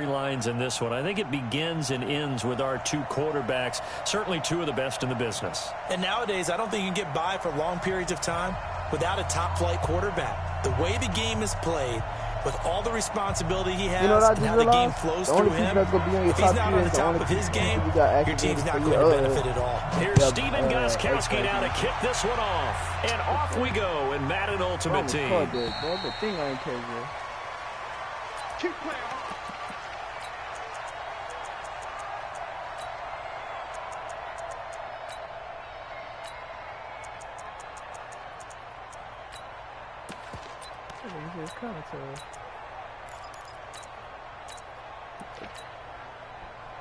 Lines in this one. I think it begins and ends with our two quarterbacks, certainly two of the best in the business. And nowadays, I don't think you can get by for long periods of time without a top-flight quarterback. The way the game is played, with all the responsibility he has, and how the game flows through him, if he's not on the top of his game, your team's not going to benefit at all. Here's Steven Gostkowski now to kick this one off. And off we go in Madden Ultimate Team. Keep playing.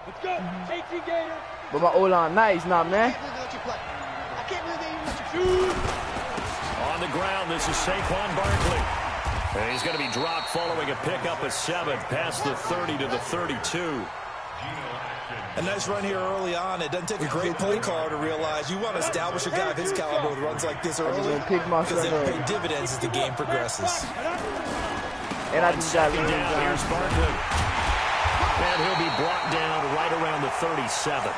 Let's go, HG Gator. But my O-line nice now, man. I can't believe they even let you shoot. On the ground, this is Saquon Barkley. And he's going to be dropped following a pickup of 7 past the 30 to the 32. A nice run here early on. It doesn't take a great play caller to realize you want to establish a guy of his caliber with runs like this early because they'll pay dividends as the game progresses. And I just got down. Here's Barkley. And he'll be brought down right around the 37.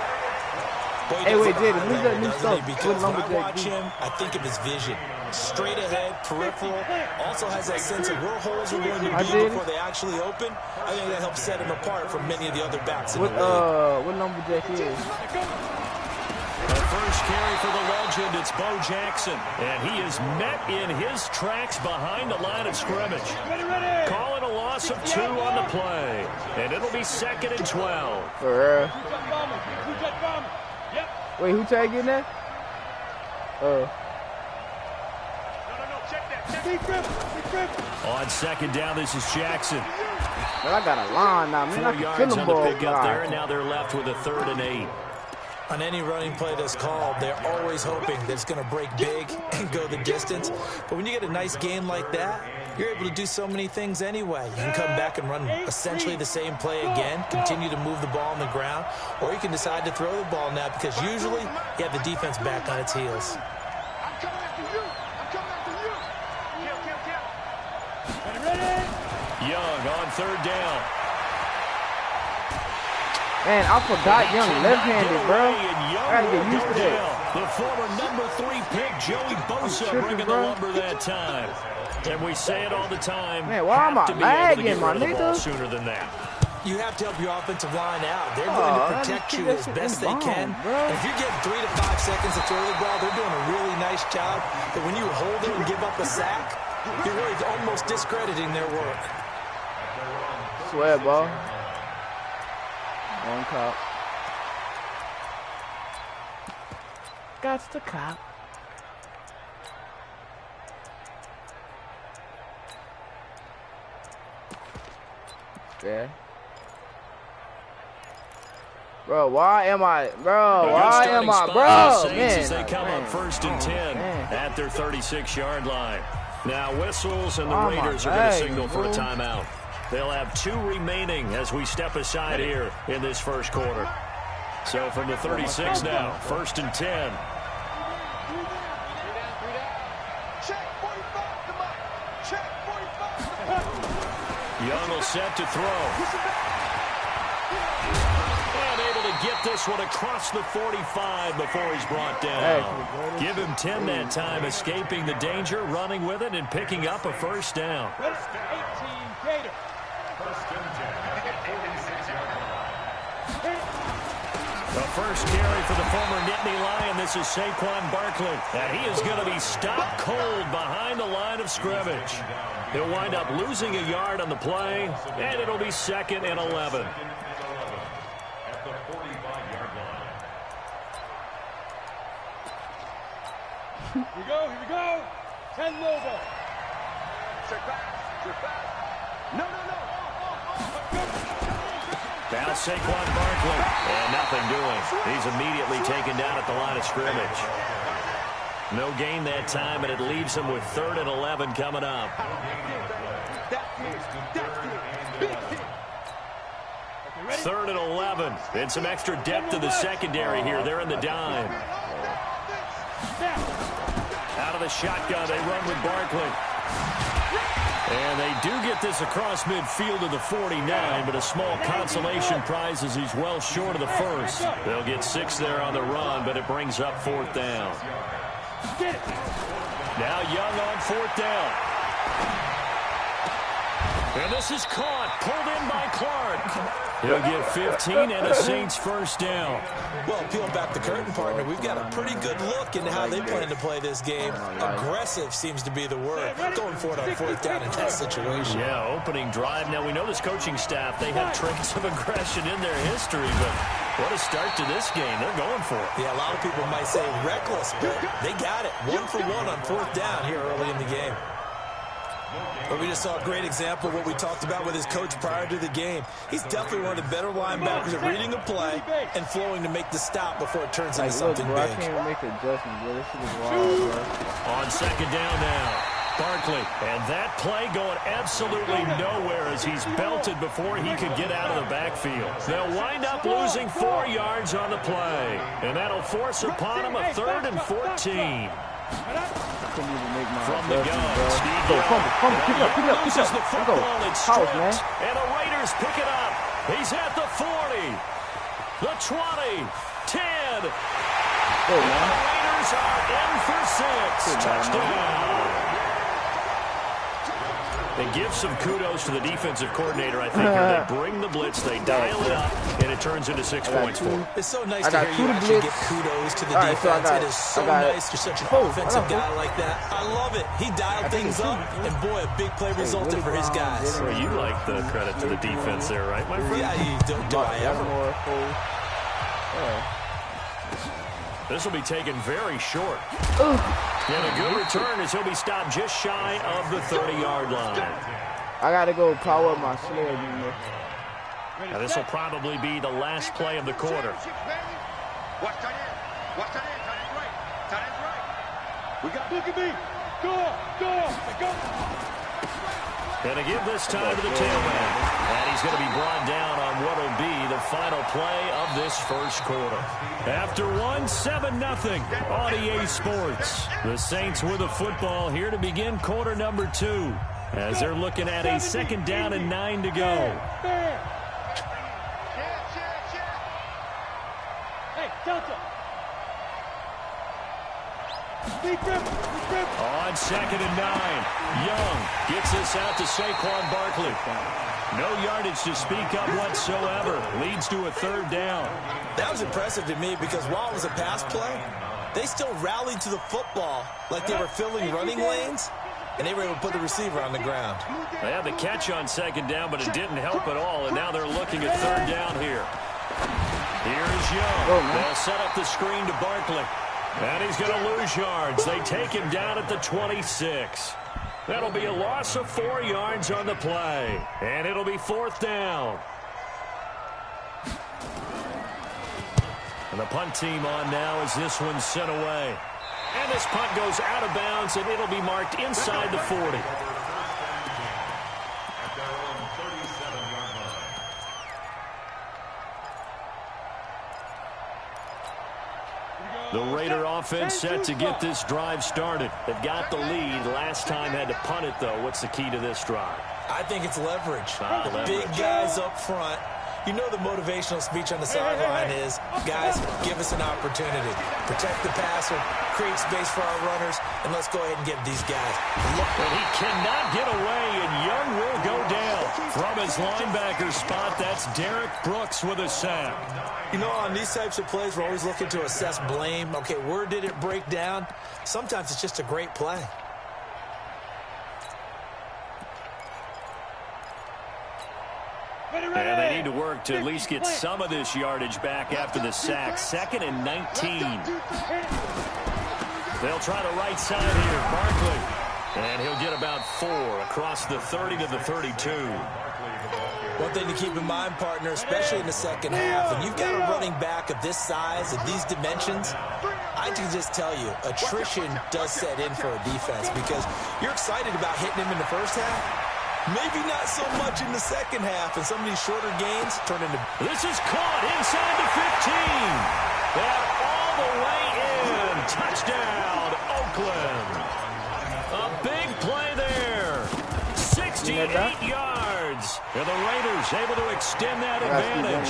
Hey, wait, Jaden, who's that new stuff? Because when I watch him, I think of his vision. Straight ahead, peripheral, also has that sense of where holes are going to be before they actually open. I think that helps set him apart from many of the other backs in the league. What lumberjack is? The first carry for the legend, it's Bo Jackson. And he is met in his tracks behind the line of scrimmage. Calling a loss of 2 on the play. And it'll be 2nd and 12. For real. Wait, who tagging that? On 2nd down, this is Jackson. But I got a line now, man. 4 yards on the pickup there, and now they're left with a 3rd and 8. On any running play that's called, they're always hoping that it's going to break big and go the distance. But when you get a nice game like that, you're able to do so many things anyway. You can come back and run essentially the same play again, continue to move the ball on the ground, or you can decide to throw the ball now because usually you have the defense back on its heels. Young on 3rd down. Man, I forgot Young left-handed, bro. I gotta get used to that. The former number 3 pick, Joey Bosa, bringing the lumber that time. And we say it all the time. Man, why am I lagging, my nigga? Sooner than that. You have to help your offensive line out. They're going to protect you as best they can. And if you're getting 3 to 5 seconds to throw the ball, they're doing a really nice job. But when you hold it and give up a sack, you're really almost discrediting their work. Swear, ball. One cop. Got the cop. Yeah. Bro, why am I, bro? Why am I, bro? Man, as they come up 1st and 10 at their 36-yard line. Now whistles and the Raiders are going to signal for a timeout. They'll have 2 remaining as we step aside here in this first quarter. So from the 36 now, 1st and 10. Young will set to throw. And able to get this one across the 45 before he's brought down. Give him 10 that time, escaping the danger, running with it, and picking up a 1st down. The first carry for the former Nittany Lion. This is Saquon Barkley. And he is going to be stopped cold behind the line of scrimmage. He'll wind up losing a yard on the play, and it'll be 2nd and 11. At the 45-yard line. Here we go. 10 Nova. Check back. No. Now Saquon Barkley, and nothing doing. He's immediately taken down at the line of scrimmage. No gain that time, and it leaves him with 3rd and 11 coming up. 3rd and 11. And some extra depth to the secondary here. They're in the dime. Out of the shotgun, they run with Barkley. And they do get this across midfield to the 49, but a small consolation prize as he's well short of the first. They'll get 6 there on the run, but it brings up 4th down. Now Young on 4th down. And this is caught, pulled in by Clark. He'll get 15 and a Saints first down. Well, peel back the curtain, partner. We've got a pretty good look into how they plan to play this game. Aggressive seems to be the word. Going for it on 4th down in that situation. Yeah, opening drive. Now, we know this coaching staff, they have traits of aggression in their history, but what a start to this game. They're going for it. Yeah, a lot of people might say reckless, but they got it. 1 for 1 on 4th down here early in the game. But we just saw a great example of what we talked about with his coach prior to the game. He's definitely one of the better linebackers at reading a play and flowing to make the stop before it turns into something big. I can't make adjustments, bro. This shit is wild, bro. On 2nd down now, Barkley. And that play going absolutely nowhere as he's belted before he could get out of the backfield. They'll wind up losing 4 yards on the play. And that'll force upon him a 3rd and 14. Couldn't even make my From the gun, Steve Go, fumble, pick it up, loses the football, it's House, stripped, man. and the Raiders pick it up. He's at the 40, the 20, 10. Go, And man. the Raiders are in for 6. Touchdown. They give some kudos to the defensive coordinator, I think. Here. They bring the blitz, they dial it up, and it turns into 6 points for them. It's so nice to hear you actually get kudos to the defense. It is so nice. You're such an offensive guy like that. I love it. He dialed things up, and boy, a big play resulted for his guys. Well, you like the credit to the defense there, right, my friend? Yeah, you don't do I ever. This will be taken very short. And a good return as he'll be stopped just shy of the 30-yard line. I got to go power up my sled, you know. Now, this will probably be the last play of the quarter. Watch tight end. Watch tight end. Tight end right. Tight end right. We got look at me. Go. And to give this time to the tailback. And he's going to be brought down on what will be the final play of this first quarter. After 7-0 on EA Sports. The Saints with the football here to begin quarter number 2. As they're looking at a 2nd down and 9 to go. Hey, Delta. On 2nd and 9, Young gets this out to Saquon Barkley. No yardage to speak of whatsoever. Leads to a 3rd down. That was impressive to me because while it was a pass play, they still rallied to the football like they were filling running lanes, and they were able to put the receiver on the ground. They had the catch on 2nd down, but it didn't help at all, and now they're looking at 3rd down here. Here's Young. They'll set up the screen to Barkley. And he's going to lose yards. They take him down at the 26. That'll be a loss of 4 yards on the play. And it'll be 4th down. And the punt team on now as this one's sent away. And this punt goes out of bounds, and it'll be marked inside the 40. The Raider offense set to get this drive started. They've got the lead. Last time had to punt it, though. What's the key to this drive? I think it's leverage. The big guys up front. You know the motivational speech on the sideline is, guys, give us an opportunity. Protect the passer, create space for our runners, and let's go ahead and get these guys. And he cannot get away, and Young will go down. From his linebacker spot, that's Derek Brooks with a sack. You know, on these types of plays, we're always looking to assess blame. Okay, where did it break down? Sometimes it's just a great play. And they need to work to at least get some of this yardage back after the sack. 2nd and 19. They'll try the right side here. Barkley. And he'll get about 4 across the 30 to the 32. One thing to keep in mind, partner, especially in the second half, when you've got a running back of this size and these dimensions, I can just tell you, attrition does set in for a defense because you're excited about hitting him in the first half. Maybe not so much in the second half, and some of these shorter gains turn into... This is caught inside the 15. And all the way in. Touchdown, Oakland. A big play there. yards. And the Raiders able to extend that advantage.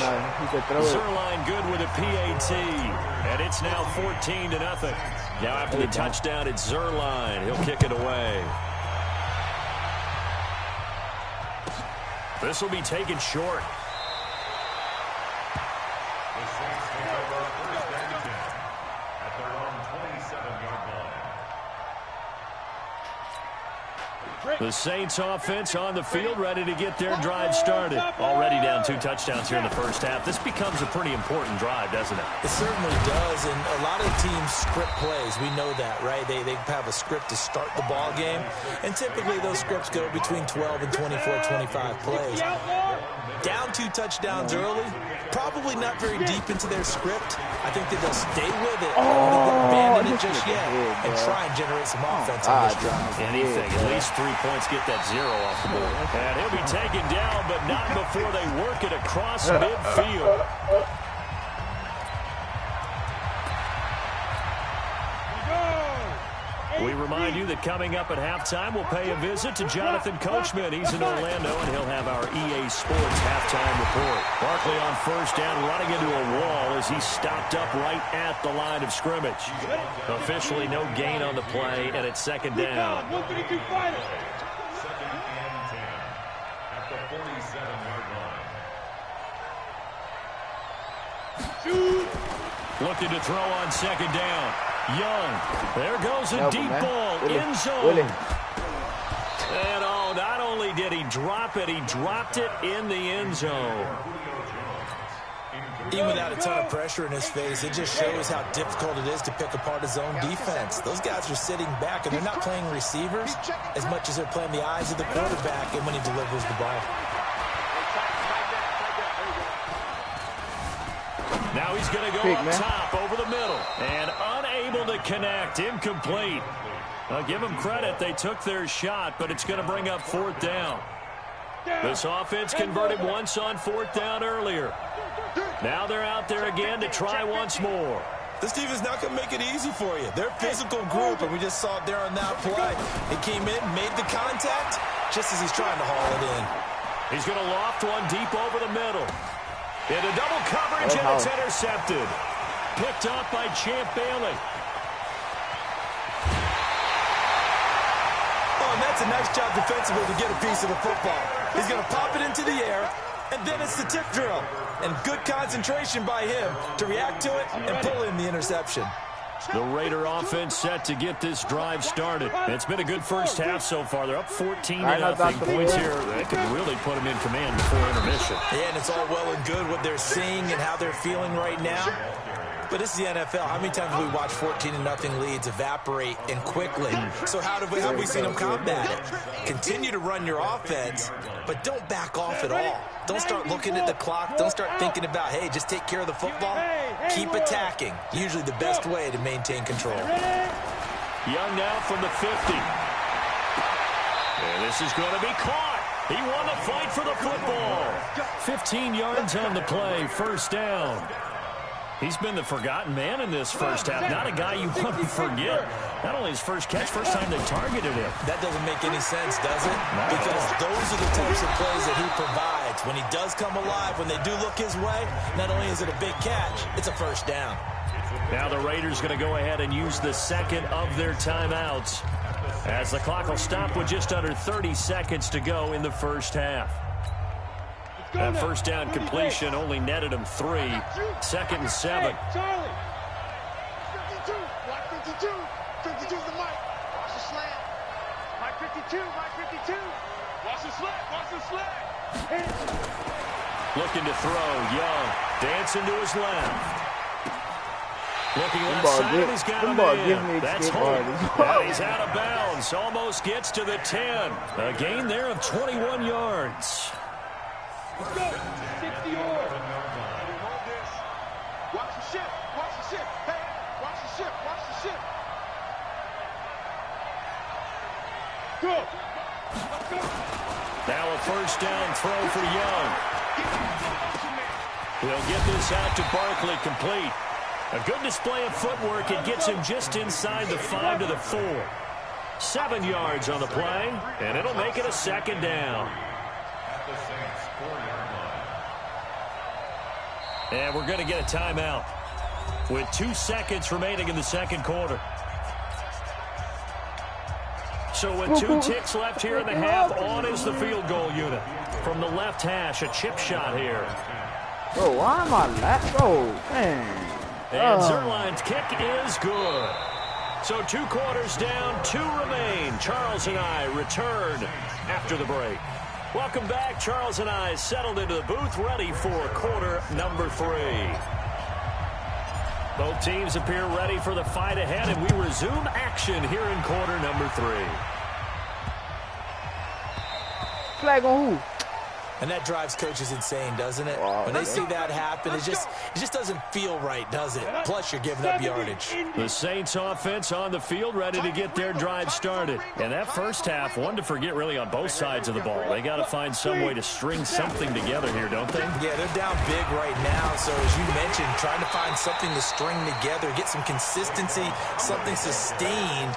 Zerline good with a PAT. And it's now 14-0. Now after the touchdown, it's Zerline. He'll kick it away. This will be taken short. The Saints offense on the field, ready to get their drive started. Already down 2 touchdowns here in the first half. This becomes a pretty important drive, doesn't it? It certainly does, and a lot of teams script plays. We know that, right? They have a script to start the ball game, and typically those scripts go between 12 and 24, 25 plays. Down 2 touchdowns early, probably not very deep into their script. I think that they'll stay with it. I don't think they'll abandon it just yet and try and generate some offense on this drive. Anything, at least 3 points, get that 0 off the board. And he'll be taken down, but not before they work it across midfield. We remind you that coming up at halftime, we'll pay a visit to Jonathan Coachman. He's in Orlando, and he'll have our EA Sports halftime report. Barkley on first down, running into a wall as he stopped up right at the line of scrimmage. Officially no gain on the play, and it's second down. Looking to throw on second down. Young. There goes a deep ball. End zone. And not only did he drop it, he dropped it in the end zone. Even without a ton of pressure in his face, it just shows how difficult it is to pick apart his own defense. Those guys are sitting back, and they're not playing receivers as much as they're playing the eyes of the quarterback and when he delivers the ball. Now he's going to go up top over the middle and unable to connect. Incomplete. I'll give them credit. They took their shot, but it's going to bring up fourth down. This offense converted once on fourth down earlier. Now they're out there again to try once more. This defense is not going to make it easy for you. They're a physical group, and we just saw it there on that play. He came in, made the contact, just as he's trying to haul it in. He's going to loft one deep over the middle. Into double coverage, and it's intercepted. Picked up by Champ Bailey. Oh, and that's a nice job defensively to get a piece of the football. He's going to pop it into the air, and then it's the tip drill. And good concentration by him to react to it and pull in the interception. The Raider offense set to get this drive started. It's been a good first half so far. They're up 14-0 points here. That could really put them in command before intermission. Yeah, and it's all well and good what they're seeing and how they're feeling right now. But this is the NFL. How many times have we watched 14-0 leads evaporate and quickly? So how have we seen them combat it? Continue to run your offense, but don't back off at all. Don't start looking at the clock. Don't start thinking about, hey, just take care of the football. Keep attacking. Usually the best way to maintain control. Young now from the 50. And this is going to be caught. He won the fight for the football. 15 yards on the play, first down. He's been the forgotten man in this first half. Not a guy you want to forget. Not only his first catch, first time they targeted him. That doesn't make any sense, does it? Because those are the types of plays that he provides. When he does come alive, when they do look his way, not only is it a big catch, it's a first down. Now the Raiders going to go ahead and use the second of their timeouts, as the clock will stop with just under 30 seconds to go in the first half. That first down completion only netted him 3. Second and 7. Charlie. 52. Block 52. 52's the mic. Watch the slant. Mike 52. Mike 52. Watch the slant. Watch the slant. Looking to throw. Young. Dancing to his left. Looking left side, and he's got him in. That's Holt. And he's out of bounds. Almost gets to the 10. A gain there of 21 yards. Let's go. 60 yards. Watch the ship. Watch the ship. Hey, watch the ship. Watch the ship. Go. Now a first down throw for Young. He'll get this out to Barkley, complete. A good display of footwork. It gets him just inside the 5 to the 4. 7 yards on the play, and it'll make it a second down. And we're going to get a timeout with 2 seconds remaining in the second quarter. So with 2 ticks left here in the half, on is the field goal unit. From the left hash, a chip shot here. Bro, why am I last? Bro, man. And Zerline's kick is good. So 2 quarters down, 2 remain. Charles and I return after the break. Welcome back. Charles and I settled into the booth, ready for quarter number 3. Both teams appear ready for the fight ahead, and we resume action here in quarter number 3. Flag on who? And that drives coaches insane, doesn't it? When they see that happen, it just doesn't feel right, does it? Plus, you're giving up yardage. The Saints offense on the field, ready to get their drive started. And that first half, one to forget really on both sides of the ball. They got to find some way to string something together here, don't they? Yeah, they're down big right now. So as you mentioned, trying to find something to string together, get some consistency, something sustained,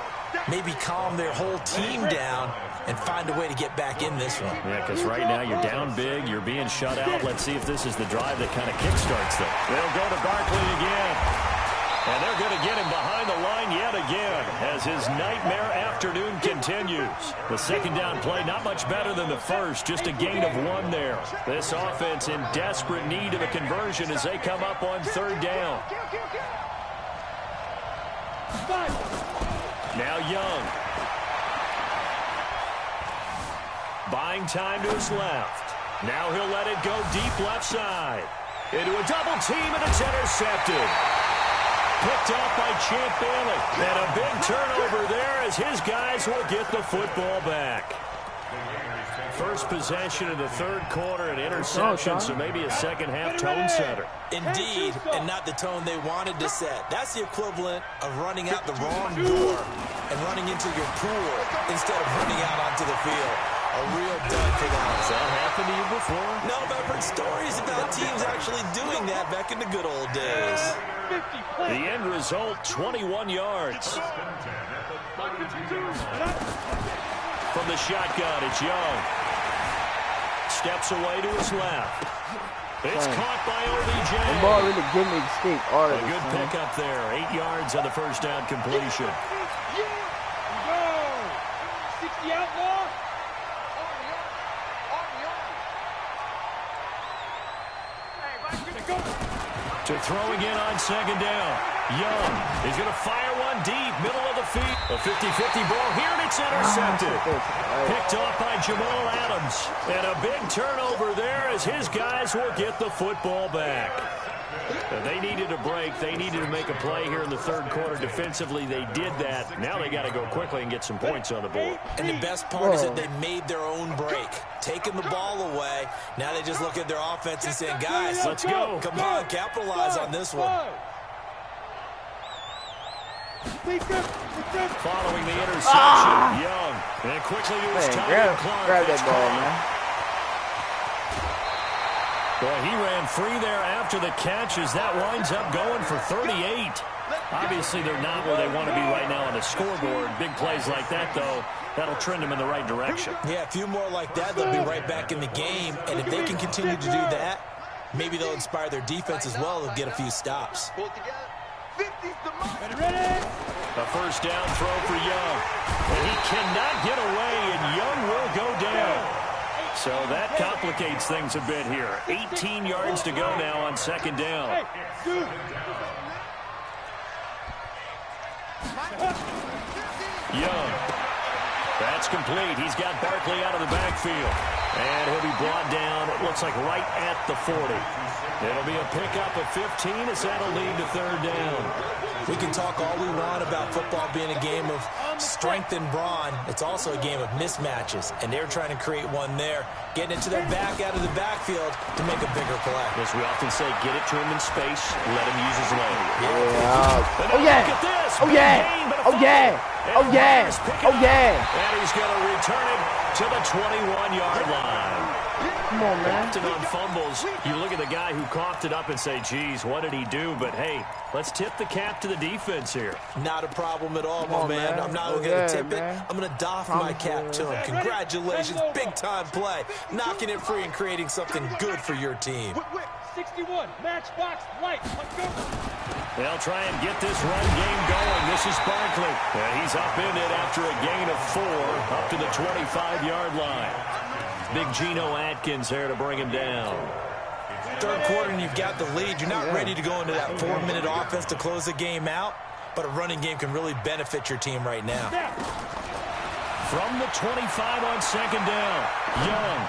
maybe calm their whole team down and find a way to get back in this one. Yeah, because right now you're down big, you're being shut out. Let's see if this is the drive that kind of kickstarts them. They'll go to Barkley again. And they're going to get him behind the line yet again as his nightmare afternoon continues. The second down play, not much better than the first, just a gain of 1 there. This offense in desperate need of a conversion as they come up on 3rd down. Now Young. Buying time to his left. Now he'll let it go deep left side. Into a double team, and it's intercepted. Picked off by Champ Bailey. And a big turnover there as his guys will get the football back. First possession of the 3rd quarter, an interception, so maybe a second-half tone setter. Indeed, and not the tone they wanted to set. That's the equivalent of running out the wrong door and running into your pool instead of running out onto the field. A real dud for them. Has that happened to you before? No, but I've heard stories about teams actually doing that back in the good old days. The end result, 21 yards. From the shotgun, it's Young. Steps away to his left. It's caught by OBJ. The ball really give me escape. A good pickup there. 8 yards on the first down completion. To throw again on 2nd down. Young is going to fire one deep, middle of the feet. A 50-50 ball here, and it's intercepted. Picked off by Jamal Adams. And a big turnover there as his guys will get the football back. They needed a break. They needed to make a play here in the 3rd quarter defensively. They did that. Now they got to go quickly and get some points on the board. And the best part is that they made their own break. Taking the ball away. Now they just look at their offense and saying, guys, let's go. Come on, capitalize on this one. Following the interception, Young. And quickly to his time. Grab that ball, man. Boy, he ran free there after the catch as that winds up going for 38. Obviously, they're not where they want to be right now on the scoreboard. Big plays like that, though, that'll trend them in the right direction. Yeah, a few more like that, they'll be right back in the game. And if they can continue to do that, maybe they'll inspire their defense as well. They'll get a few stops. A first down throw for Young. And he cannot get away, and Young will go down. So that complicates things a bit here. 18 yards to go now on 2nd down. Young. That's complete. He's got Barkley out of the backfield. And he'll be brought down, it looks like, right at the 40. It'll be a pickup of 15 as that'll lead to 3rd down. We can talk all we want about football being a game of strength and brawn. It's also a game of mismatches, and they're trying to create one there, getting it to their back out of the backfield to make a bigger play. As we often say, get it to him in space, let him use his leg. Yeah. Oh, yeah. Look at this. Oh, yeah. Oh, yeah. Oh, yeah. Oh, yeah. And he's going to return it to the 21-yard line. Come on, man. Often on fumbles, you look at the guy who coughed it up and say, geez, what did he do? But, hey, let's tip the cap to the defense here. Not a problem at all, my man. I'm not going to tip it. I'm going to doff my cap to him. Congratulations. Big-time play. Knocking it free and creating something good for your team. 61, matchbox, light. Let's go. They'll try and get this run game going. This is Barkley. He's up in it after a gain of 4 up to the 25-yard line. Big Geno Atkins there to bring him down. Third quarter and you've got the lead. You're not ready to go into that 4-minute offense to close the game out, but a running game can really benefit your team right now. From the 25 on second down, Young.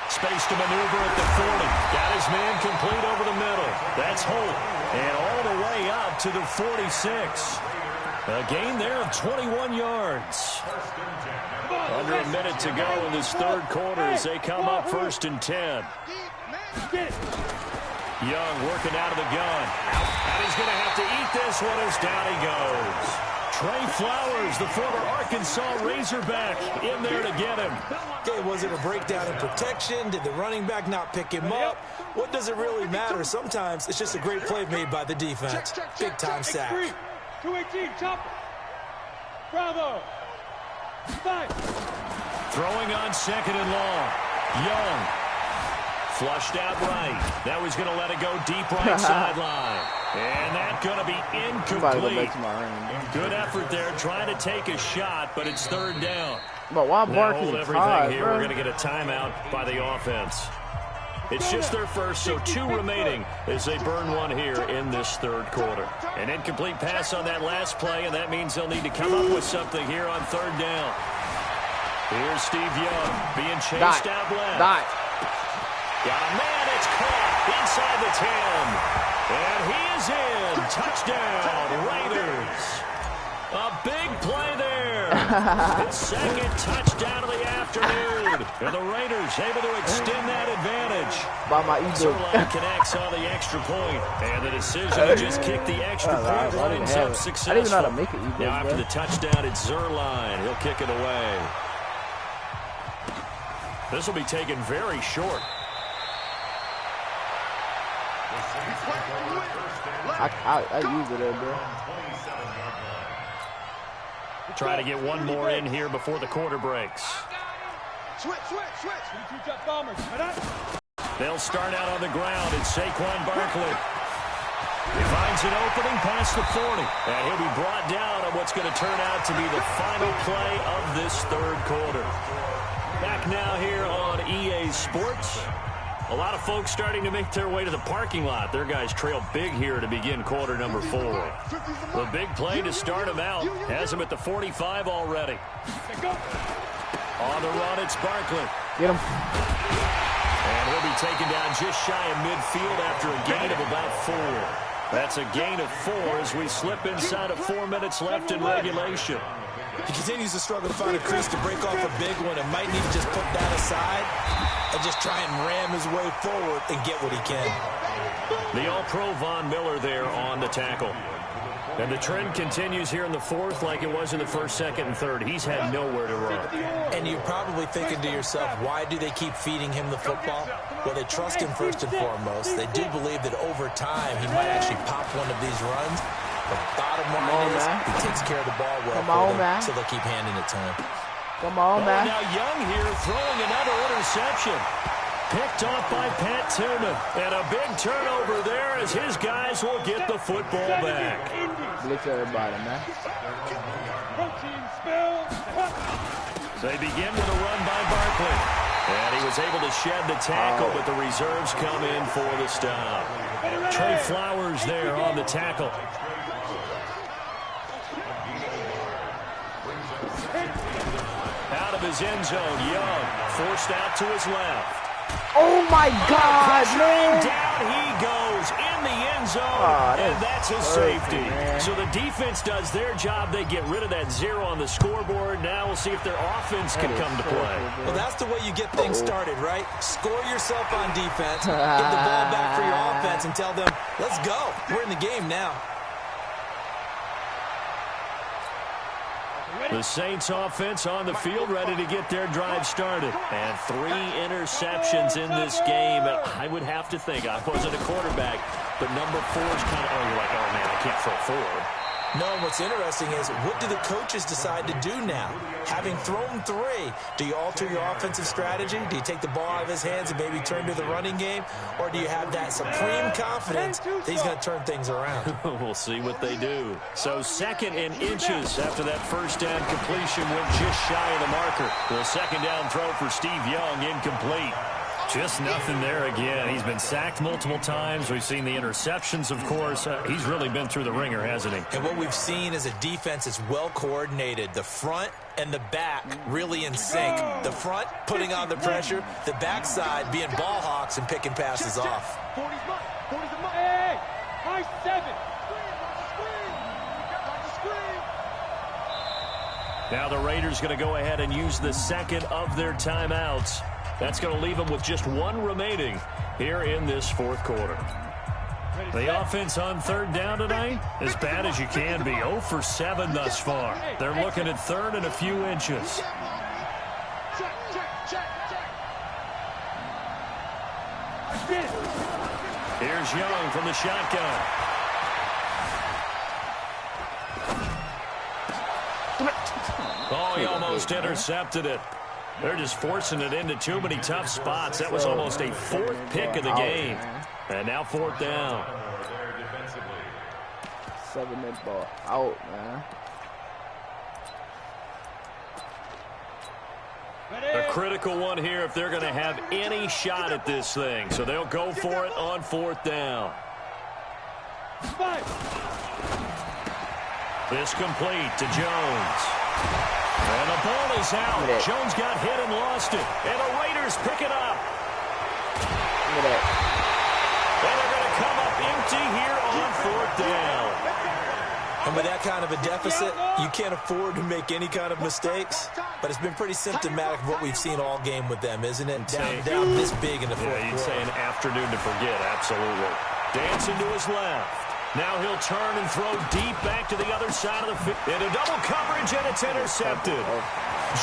Space to maneuver at the 40. Got his man complete over the middle. That's Holt. And all the way up to the 46. A gain there of 21 yards. Under a minute to go in this third quarter as they come up 1st and 10. Young working out of the gun. And he's going to have to eat this one as down he goes. Trey Flowers, the former Arkansas Razorback, in there to get him. Okay, was it a breakdown in protection? Did the running back not pick him up? What does it really matter? Sometimes it's just a great play made by the defense. Big-time sack. 218, chopper. Bravo. 5. Throwing on second and long. Young. Flushed out right. Now he's going to let it go deep right sideline. And that's going to be incomplete. Good effort there, trying to take a shot, but it's third down. But why Barkley? Hold everything here. We're going to get a timeout by the offense. It's just their first, so 2 remaining as they burn one here in this third quarter. An incomplete pass on that last play, and that means they'll need to come up with something here on third down. Here's Steve Young being chased out left. Got a man, it's caught inside the 10. And he is in. Touchdown, Raiders. A big play there. His second touchdown of the afternoon. And the Raiders able to extend that advantage. Zerline connects on the extra point. And the decision to just kick the extra point lines up successful. I didn't even know how to make it. Now after the touchdown, it's Zerline. He'll kick it away. This will be taken very short. I use it there, bro. Try to get one more in here before the quarter breaks. Switch. They'll start out on the ground. It's Saquon Barkley. He finds an opening past the 40. And he'll be brought down on what's going to turn out to be the final play of this third quarter. Back now here on EA Sports. A lot of folks starting to make their way to the parking lot. Their guys trail big here to begin quarter number 4. The big play to start him out. Has him at the 45 already. On the run, it's Barkley. Get him. And he'll be taken down just shy of midfield after a gain of about 4. That's a gain of 4 as we slip inside of 4 minutes left in regulation. He continues to struggle to find a crease to break off a big one and might need to just put that aside and just try and ram his way forward and get what he can. The All-Pro Von Miller there on the tackle. And the trend continues here in the fourth like it was in the first, second, and third. He's had nowhere to run. And you're probably thinking to yourself, why do they keep feeding him the football? Well, they trust him first and foremost. They do believe that over time he might actually pop one of these runs. The bottom line is he takes care of the ball well for them, so they'll keep handing it to him. Come on, man. Now Young here throwing another interception. Picked off by Pat Tillman. And a big turnover there as his guys will get the football back. Blitz everybody, man. They begin with a run by Barkley. And he was able to shed the tackle, but the reserves come in for the stop. Trey Flowers there on the tackle. Out of his end zone, Young forced out to his left. Oh my God, man! Down he goes in the end zone, and that's his safety. Man. So the defense does their job. They get rid of that 0 on the scoreboard. Now we'll see if their offense can come to play. Well, that's the way you get things started, right? Score yourself on defense, get the ball back for your offense, and tell them, let's go. We're in the game now. The Saints offense on the field, ready to get their drive started. And 3 interceptions in this game. And I would have to think, I wasn't a quarterback, but number 4 is kind of, you're like, oh, man, I can't throw 4. No, what's interesting is, what do the coaches decide to do now? Having thrown 3, do you alter your offensive strategy? Do you take the ball out of his hands and maybe turn to the running game? Or do you have that supreme confidence that he's going to turn things around? We'll see what they do. So 2nd and inches after that first down completion went just shy of the marker. The 2nd down throw for Steve Young, incomplete. Just nothing there again. He's been sacked multiple times. We've seen the interceptions, of course. He's really been through the ringer, hasn't he? And what we've seen is a defense that's well coordinated. The front and the back really in sync. The front putting on the pressure. The backside being ball hawks and picking passes off. 40's mine. 40's a mine. Hey, high 7. Now the Raiders going to go ahead and use the 2nd of their timeouts. That's going to leave them with just 1 remaining here in this 4th quarter. The offense on 3rd down tonight, as bad as you can be. 0 for 7 thus far. They're looking at 3rd and a few inches. Here's Young from the shotgun. Oh, he almost intercepted it. They're just forcing it into too many tough spots. That was almost a 4th pick of the game. And now 4th down. 7-minute ball out, man. A critical one here if they're going to have any shot at this thing. So they'll go for it on 4th down. This complete to Jones. And the ball is out. Jones got hit and lost it. And the Raiders pick it up. Look at that. And they're going to come up empty here on 4th down. And with that kind of a deficit, you can't afford to make any kind of mistakes. But it's been pretty symptomatic of what we've seen all game with them, isn't it? Down this big in the 4th quarter. You'd say an afternoon to forget, absolutely. Dancing to his left. Now he'll turn and throw deep back to the other side of the field. Into double coverage, and it's intercepted.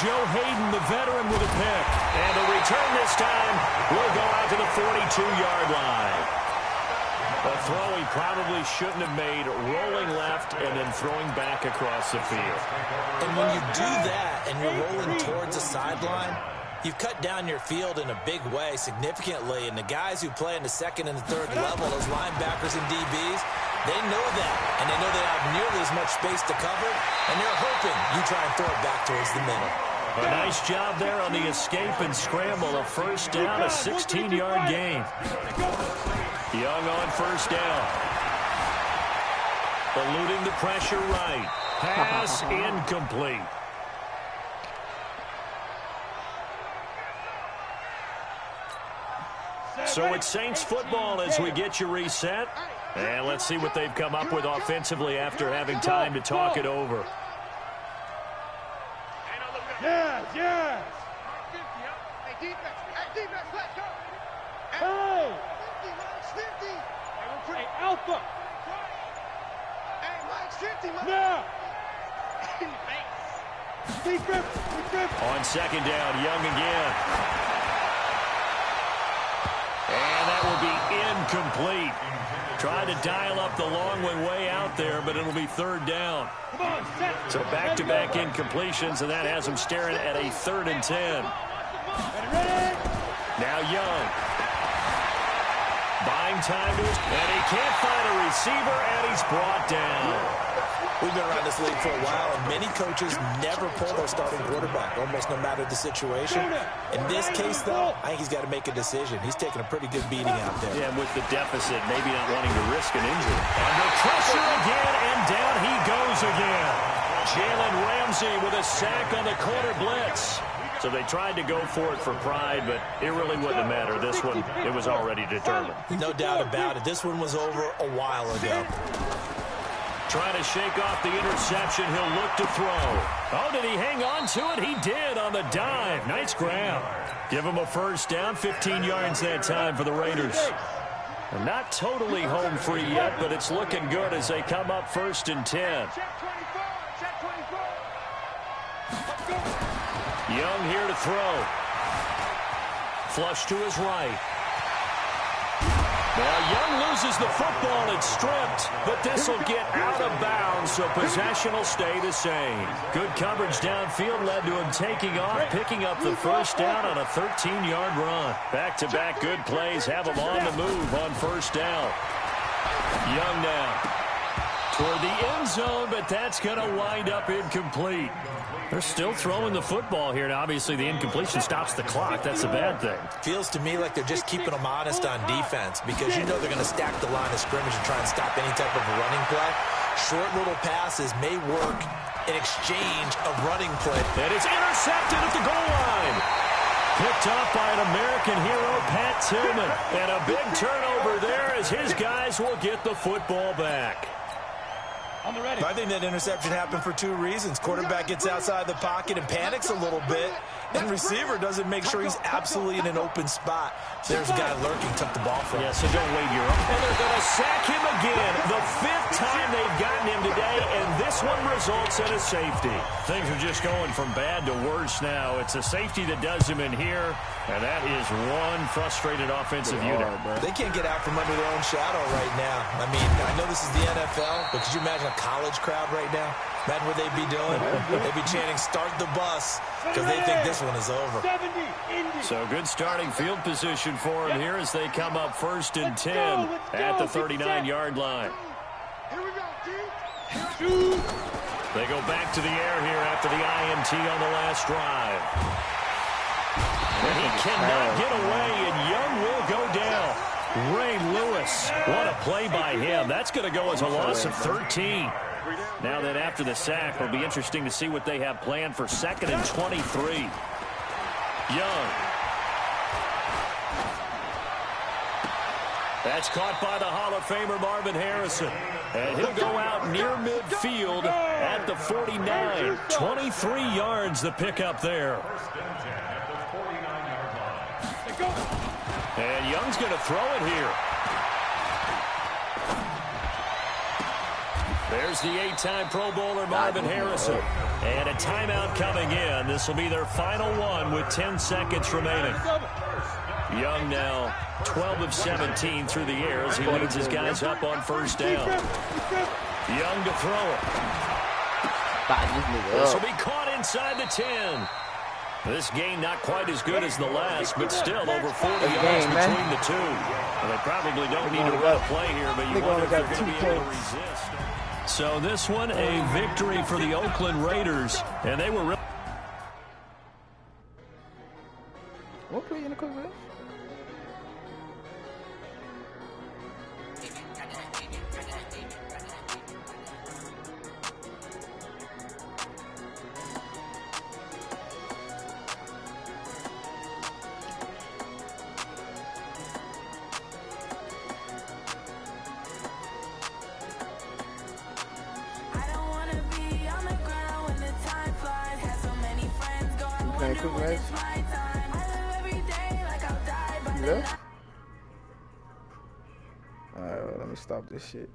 Joe Hayden, the veteran, with a pick. And the return this time will go out to the 42-yard line. A throw he probably shouldn't have made, rolling left and then throwing back across the field. And when you do that and you're rolling towards the sideline, you've cut down your field in a big way, significantly. And the guys who play in the 2nd and the 3rd level, those linebackers and DBs, they know that. And they know they have nearly as much space to cover. And they're hoping you try and throw it back towards the middle. A nice job there on the escape and scramble. A 1st down, a 16-yard gain. Young on 1st down. Eluding the pressure right. Pass incomplete. So it's Saints football as we get you reset. And let's see what they've come up with offensively after having time to talk it over. Yes, yes. Hey, defense, let's go. Hey. Hey, Alpha. Hey, Mike's 50, man. Now. Defense. On 2nd down, Young again. And that will be incomplete. Tried to dial up the long way out there, but it'll be 3rd down. So back-to-back incompletions, and that has him staring at a 3rd and 10. Now Young. Buying time to his, and he can't find a receiver, and he's brought down. We've been around this league for a while, and many coaches never pull their starting quarterback, almost no matter the situation. In this case, though, I think he's got to make a decision. He's taking a pretty good beating out there. Yeah, and with the deficit, maybe not wanting to risk an injury. Under pressure again, and down he goes again. Jalen Ramsey with a sack on the corner blitz. So they tried to go for it for pride, but it really wouldn't have mattered. This one, it was already determined. No doubt about it. This one was over a while ago. Trying to shake off the interception. He'll look to throw. Oh, did he hang on to it? He did on the dive. Nice grab. Give him a 1st down. 15 yards that time for the Raiders. And not totally home free yet, but it's looking good as they come up 1st and 10. Young here to throw. Flush to his right. Well, Young loses the football. It's stripped, but this will get out of bounds, so possession will stay the same. Good coverage downfield led to him taking off, picking up the first down on a 13-yard run. Back-to-back good plays have him on the move on first down. Young now toward the end zone, but that's going to wind up incomplete. They're still throwing the football here, and obviously the incompletion stops the clock. That's a bad thing. Feels to me like they're just keeping them honest on defense because you know they're going to stack the line of scrimmage and try and stop any type of running play. Short little passes may work in exchange of running play. And it's intercepted at the goal line. Picked up by an American hero, Pat Tillman. And a big turnover there as his guys will get the football back. I think that interception happened for two reasons. Quarterback gets outside the pocket and panics a little bit, and receiver doesn't make sure he's absolutely in an open spot. There's a guy lurking, took the ball from him. Yeah, so don't wait here. And they're going to sack him again. The 5th time they've gotten him today, and this one results in a safety. Things are just going from bad to worse now. It's a safety that does him in here, and that is one frustrated offensive unit. They can't get out from under their own shadow right now. I mean, I know this is the NFL, but could you imagine a college crowd right now? Imagine what they'd be doing. They'd be chanting, "Start the bus," because they think this one is over. So good starting field position for him here as they come up 1st and 10 at the 39-yard line. Here we go, They go back to the air here after the INT on the last drive. And he cannot get away, and Young will go down. Ray Lewis, what a play by him. That's going to go as a loss of 13. Now that after the sack, it'll be interesting to see what they have planned for 2nd and 23. Young. That's caught by the Hall of Famer Marvin Harrison. And he'll go out near midfield at the 49. 23 yards the pickup there. And Young's going to throw it here. There's the 8-time Pro Bowler Marvin Harrison. And a timeout coming in. This will be their final one with 10 seconds remaining. Young now 12 of 17 through the air as he leads his guys up on first down. Young to throw it. This will be caught inside the 10. This game not quite as good as the last, but still over 40 yards between the two. Well, they probably don't need to run a play here, but you wonder if they're going to be able to resist. So this one, a victory for the Oakland Raiders, and they were really... What play you in the cook with? Alright, let me stop this shit.